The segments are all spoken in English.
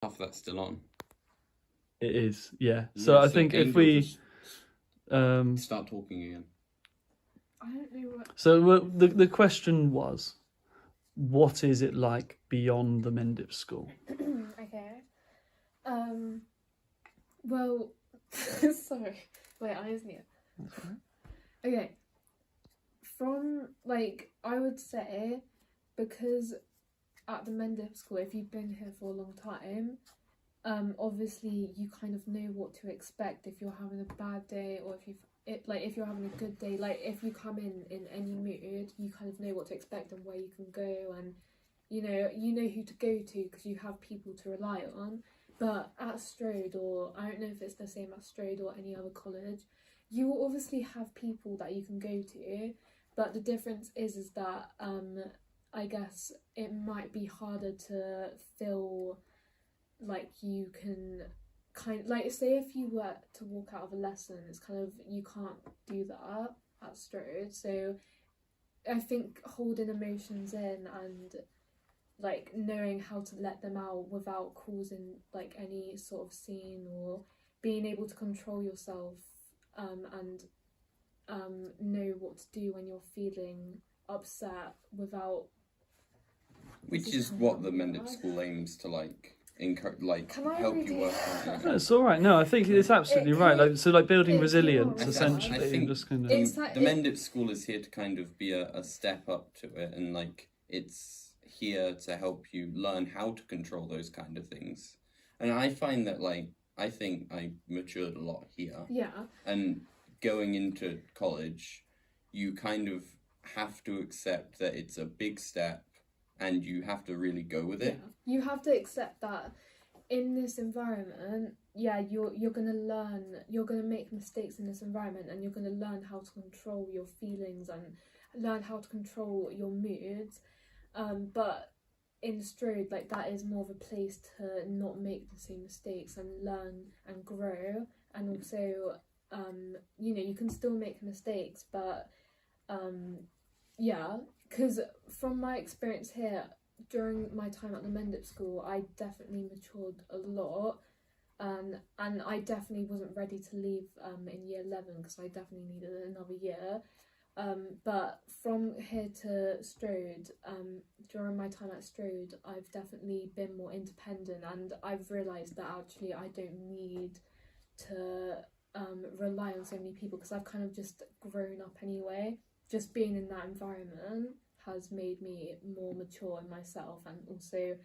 Half that's still on. It is, yeah. So I think if we start talking again. I don't know what. So the question was, what is it like beyond the Mendip School? Okay. Well, sorry. Wait, I just need. That's all right. Okay. From I would say, because at the Mendip School, if you've been here for a long time, obviously you kind of know what to expect if you're having a bad day, or if you're having a good day. If you come in any mood, you kind of know what to expect and where you can go, and you know who to go to because you have people to rely on. But at Strode, or I don't know if it's the same at Strode or any other college, you will obviously have people that you can go to, but the difference is that I guess it might be harder to feel like you can say if you were to walk out of a lesson, it's kind of, you can't do that at Strode. So I think holding emotions in and knowing how to let them out without causing any sort of scene, or being able to control yourself and know what to do when you're feeling upset without. Which is what the Mendip School aims to help you work on. No, it's all right. No, I think it's absolutely right. Building resilience, essentially. I think just kind of the Mendip School is here to kind of be a step up to it, and it's here to help you learn how to control those kind of things. And I find that I think I matured a lot here. Yeah. And going into college, you kind of have to accept that it's a big step and you have to really go with it. Yeah. You have to accept that in this environment, you're going to learn, you're going to make mistakes in this environment, and you're going to learn how to control your feelings and learn how to control your moods. But in Strode, that is more of a place to not make the same mistakes and learn and grow. And also, you can still make mistakes, but because from my experience here, during my time at the Mendip School, I definitely matured a lot, and I definitely wasn't ready to leave in year 11 because I definitely needed another year. But from here to Strode, during my time at Strode, I've definitely been more independent, and I've realised that actually I don't need to rely on so many people because I've kind of just grown up anyway. Just being in that environment has made me more mature in myself, and also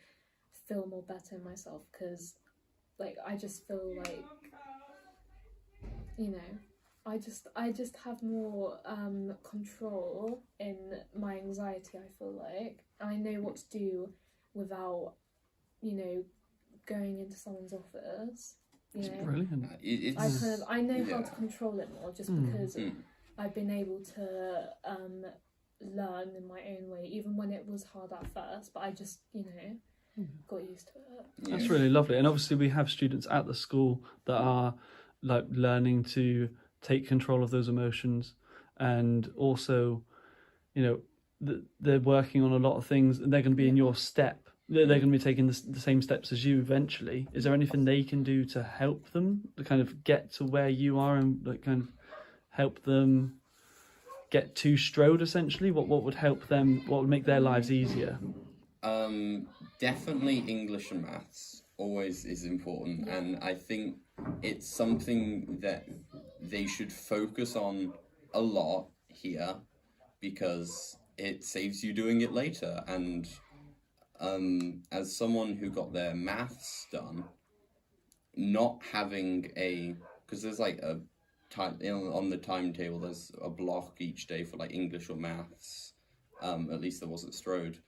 feel more better in myself because I just feel I just have more control in my anxiety. I feel like I know what to do without going into someone's office. It's brilliant. I know how to control it more just because I've been able to learn in my own way, even when it was hard at first, but I just got used to it. That's really lovely. And obviously we have students at the school that are learning to take control of those emotions, and also they're working on a lot of things, and they're going to be in your step. They're going to be taking the same steps as you eventually. Is there anything they can do to help them to kind of get to where you are, and kind of help them get to Strode essentially? What would help them? What would make their lives easier? Definitely English and maths always is important, and I think it's something that they should focus on a lot here because it saves you doing it later. And as someone who got their maths done, not having because there's a time on the timetable, there's a block each day for English or maths, at least there was at Strode,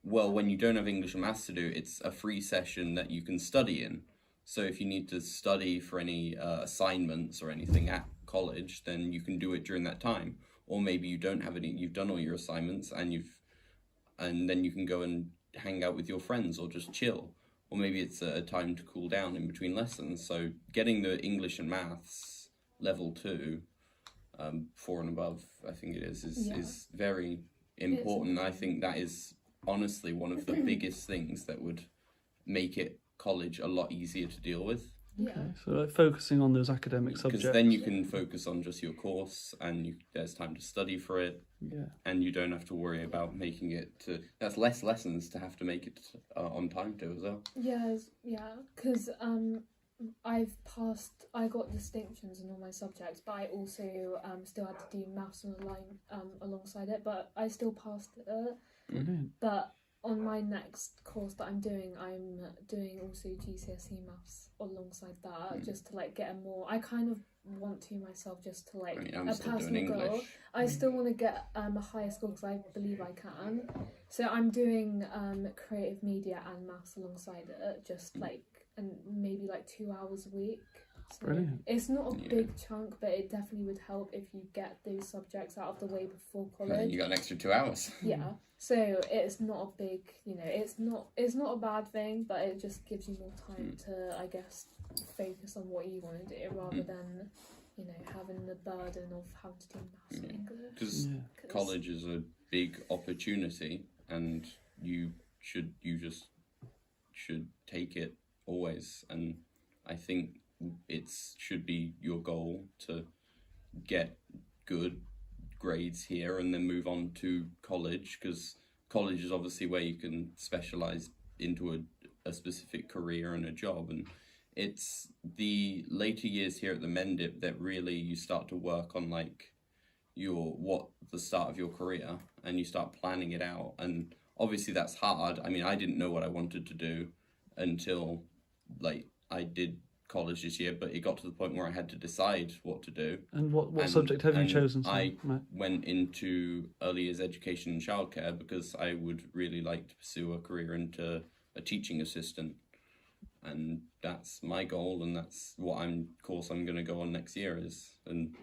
when you don't have English or maths to do, it's a free session that you can study in. So if you need to study for any assignments or anything at college, then you can do it during that time. Or maybe you don't have any, you've done all your assignments and then you can go and hang out with your friends or just chill. Or maybe it's a time to cool down in between lessons. So getting the English and maths level 2, 4 and above, I think it is very important. I think that is honestly one of the biggest things that would make it college a lot easier to deal with. Yeah. Okay, so like focusing on those academic Because subjects. then you can focus on just your course, and there's time to study for it, Yeah. and you don't have to worry about making it to. That's less lessons to have to make it on time to as well. Yes, yeah, because I got distinctions in all my subjects, but I also still had to do maths online alongside it, but I still passed it. Brilliant. But on my next course that I'm doing also GCSE maths alongside that, just to like get a more. I kind of want to myself just to like I'm a still personal doing goal. English. I still want to get a higher score because I believe I can. So I'm doing creative media and maths alongside it, just like and maybe like 2 hours a week. So Brilliant. it's not a big chunk, but it definitely would help if you get those subjects out of the way before And college. you got an extra 2 hours. Yeah. So it's not a big, it's not a bad thing, but it just gives you more time to, I guess, focus on what you want to do rather than, having the burden of having to do maths and English. Because college is a big opportunity, and you just should take it always. And I think it should be your goal to get good grades here and then move on to college, because college is obviously where you can specialize into a specific career and a job, and it's the later years here at the Mendip that really you start to work on like the start of your career, and you start planning it out. And obviously that's hard. I mean, I didn't know what I wanted to do until like I did college this year, but it got to the point where I had to decide what to do. And what subject have you chosen? I went into early years education and childcare because I would really like to pursue a career into a teaching assistant, and that's my goal, and that's what course I'm going to go on next year is. And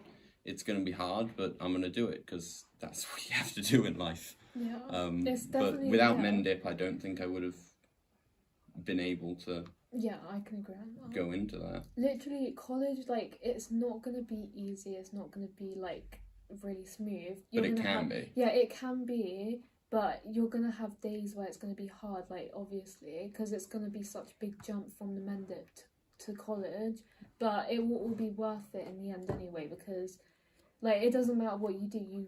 it's going to be hard, but I'm going to do it because that's what you have to do in life. Yeah, it's but definitely, without Mendip, I don't think I would have been able to I can agree on that. go into that. Literally, college, like, it's not going to be easy. It's not going to be, like, really smooth. But it can be. Yeah, it can be, but you're going to have days where it's going to be hard, like, obviously, because it's going to be such a big jump from the Mendip to college, but it will all be worth it in the end anyway, because, like, it doesn't matter what you do.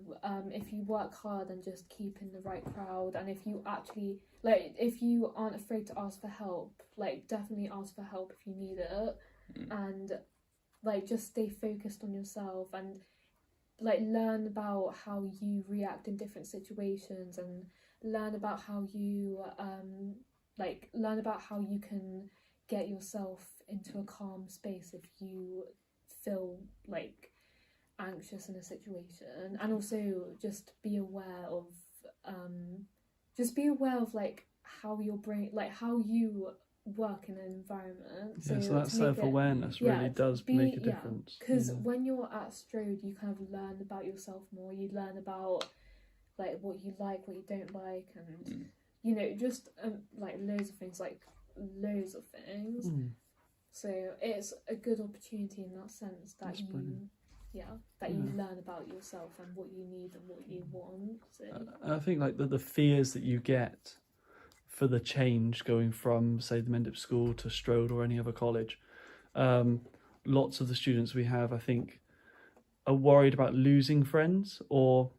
If you work hard and just keep in the right crowd, and if you actually, like, if you aren't afraid to ask for help, like, definitely ask for help if you need it, and, like, just stay focused on yourself, and, like, learn about how you react in different situations, and learn about how you, learn about how you can get yourself into a calm space if you feel, like, anxious in a situation. And also just be aware of like how your brain, like how you work in an environment. So that self-awareness really does make a difference. Because when you're at Strode, you kind of learn about yourself more. You learn about like what you like, what you don't like, and just like loads of things. So it's a good opportunity in that sense that That's brilliant. You learn about yourself and what you need and what you want. So I think like the fears that you get for the change going from, say, the Mendip School to Strode or any other college, lots of the students we have, I think, are worried about losing friends, or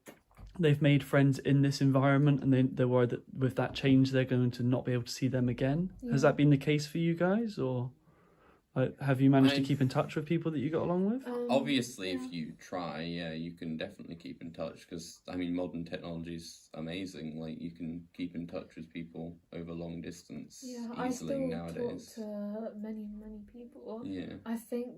they've made friends in this environment and they're worried that with that change they're going to not be able to see them again. Has that been the case for you guys, or have you managed to keep in touch with people that you got along with? Obviously, if you try, you can definitely keep in touch, because, I mean, modern technology is amazing. Like, you can keep in touch with people over long distance easily nowadays. I still talk to many, many people. Yeah. I think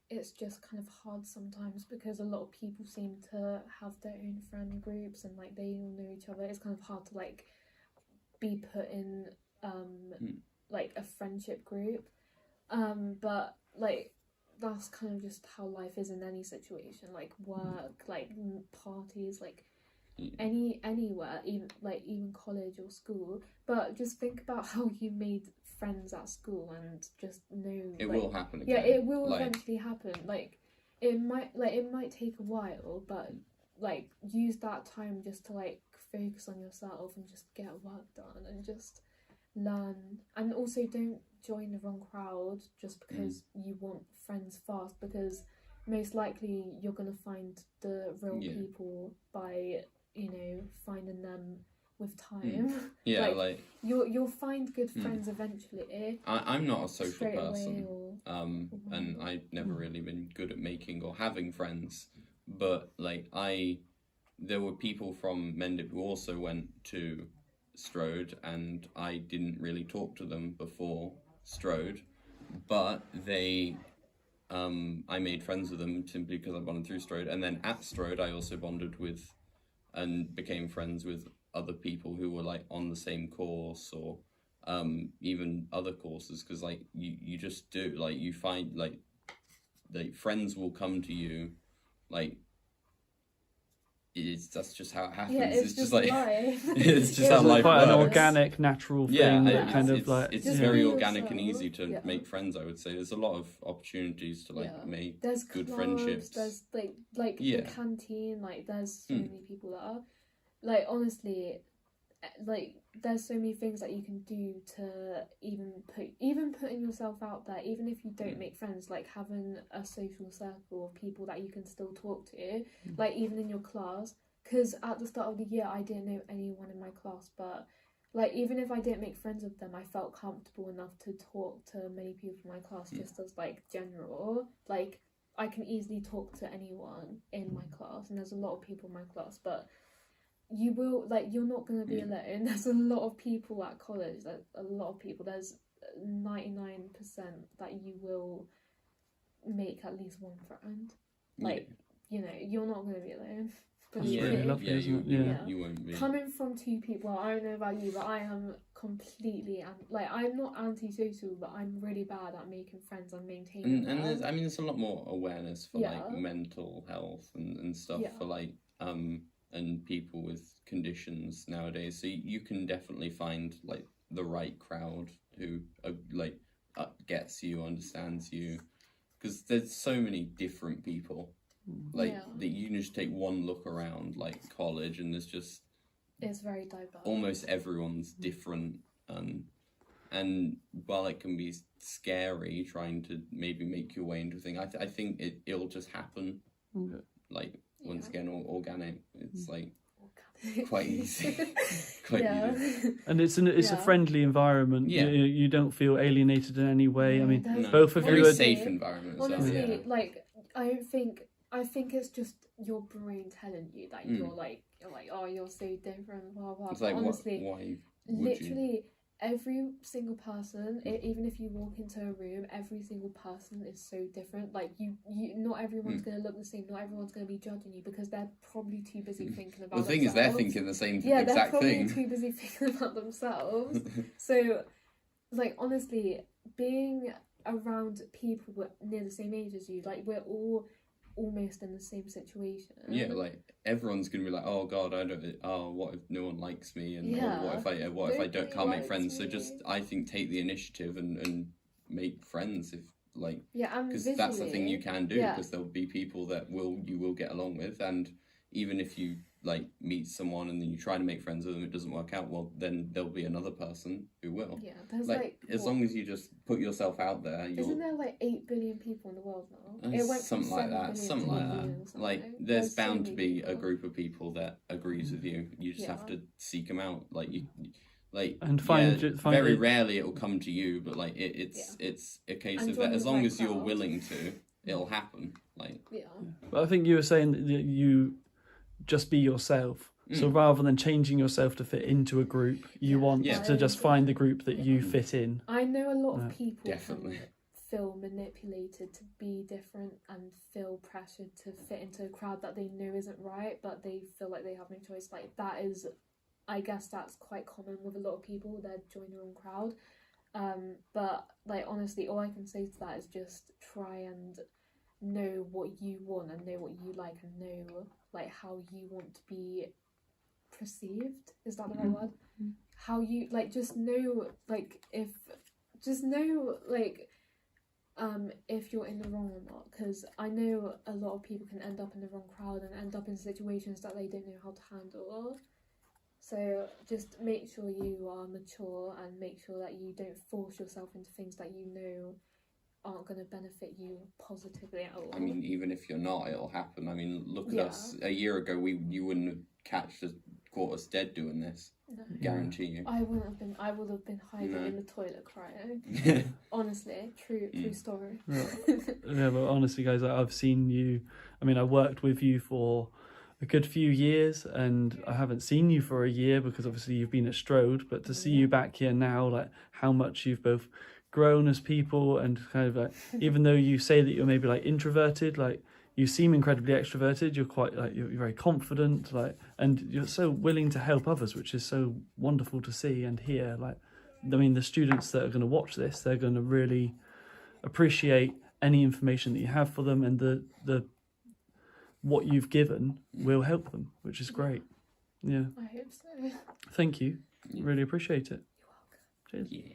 it's just kind of hard sometimes because a lot of people seem to have their own friend groups and, like, they all know each other. It's kind of hard to, like, be put in, like, a friendship group. But like that's kind of just how life is in any situation, like work, like parties, like anywhere, even college or school. But just think about how you made friends at school and just know it will happen again. Yeah, it will eventually happen. Like it might take a while, but like use that time just to like focus on yourself and just get work done and just learn. And also don't join the wrong crowd just because you want friends fast, because most likely you're going to find the real people by, you know, finding them with time. Yeah, you'll find good friends eventually. I'm not a social person, and I've never really been good at making or having friends, but like there were people from Mendip who also went to Strode, and I didn't really talk to them before Strode, but I made friends with them simply because I bonded through Strode, and then at Strode I also bonded with and became friends with other people who were like on the same course, or even other courses, because like you just do, like you find like friends will come to you, like that's just how it happens. Yeah, it's just like life. It's just how It's life quite works. an organic, natural thing that kind of like... It's Just very be organic yourself. and easy to make friends, I would say. There's a lot of opportunities to make there's good clubs, friendships. There's like the canteen, like there's so many people that are like, honestly, like there's so many things that you can do to even putting yourself out there, even if you don't make friends, like having a social circle of people that you can still talk to, like even in your class. Because at the start of the year I didn't know anyone in my class, but like even if I didn't make friends with them, I felt comfortable enough to talk to many people in my class, just as like general, like I can easily talk to anyone in my class, and there's a lot of people in my class, but you will, like, you're not going to be alone. There's a lot of people at college, like a lot of people. There's 99% that you will make at least one friend. Like, you know, you're not going to be alone. That's really lovely, isn't it? You won't be. Coming from two people, well, I don't know about you, but I am completely, like, I'm not antisocial, but I'm really bad at making friends and maintaining and there's a lot more awareness for like mental health and stuff for like and people with conditions nowadays, so you can definitely find like the right crowd who gets you, understands you, because there's so many different people, like that you can just take one look around like college, and it's very diverse. Almost everyone's different, and while it can be scary trying to maybe make your way into a thing, I think it'll just happen. Like, once again, organic. It's like quite easy. Easy. And it's a friendly environment. You don't feel alienated in any way. I mean, both of very you are safe environment. Honestly, like I think it's just your brain telling you that you're like, oh, you're so different, blah blah. It's like, honestly, why literally every single person, even if you walk into a room, every single person is so different. Like you not everyone's going to look the same, not everyone's going to be judging you, because they're probably too busy thinking about the thing themselves. is, they're thinking the same they're exact probably thing. too busy thinking about themselves. So, like, honestly, being around people near the same age as you, like, we're all almost in the same situation. Yeah, like everyone's gonna be like, oh god, what if no one likes me, and what if I can't make friends? So just, I think, take the initiative and make friends, if like, because that's the thing you can do, because there'll be people that you will get along with, and even if you like meet someone and then you try to make friends with them, it doesn't work out, well, then there'll be another person who will. Yeah, there's as long as you just put yourself out there. Isn't there like 8 billion people in the world now? It went something like that. Like, there's bound to be a group of people that agrees with you. You just have to seek them out. Like and find very rarely it will come to you, but like it's a case of that. As long as you're willing to, it'll happen. Like, But I think you were saying that you just be yourself. So rather than changing yourself to fit into a group, you want to just find the group that you fit in. I know a lot of people definitely feel manipulated to be different and feel pressured to fit into a crowd that they know isn't right, but they feel like they have no choice. Like, that is, I guess that's quite common with a lot of people. They're join their own crowd. But like, honestly, all I can say to that is just try and know what you want and know what you like and know like how you want to be perceived. Is that the right word? How you like, just know like if you're in the wrong or not, because I know a lot of people can end up in the wrong crowd and end up in situations that they don't know how to handle. So just make sure you are mature and make sure that you don't force yourself into things that you know aren't going to benefit you positively at all. I mean, even if you're not, it'll happen. I mean, look at Yeah. us. A year ago, you wouldn't have caught us dead doing this. No. Guarantee you. I would have been hiding No. in the toilet crying. Honestly, true story. Yeah, but honestly, guys, I've seen you. I mean, I worked with you for a good few years, and I haven't seen you for a year because obviously you've been at Strode. But to see you back here now, like how much you've both grown as people, and kind of like, even though you say that you're maybe like introverted, like you seem incredibly extroverted. You're quite like you're very confident, like, and you're so willing to help others, which is so wonderful to see and hear. Like, I mean, the students that are going to watch this, they're going to really appreciate any information that you have for them, and the what you've given will help them, which is great. Yeah. I hope so. Thank you. Really appreciate it. You're welcome. Cheers. Yeah.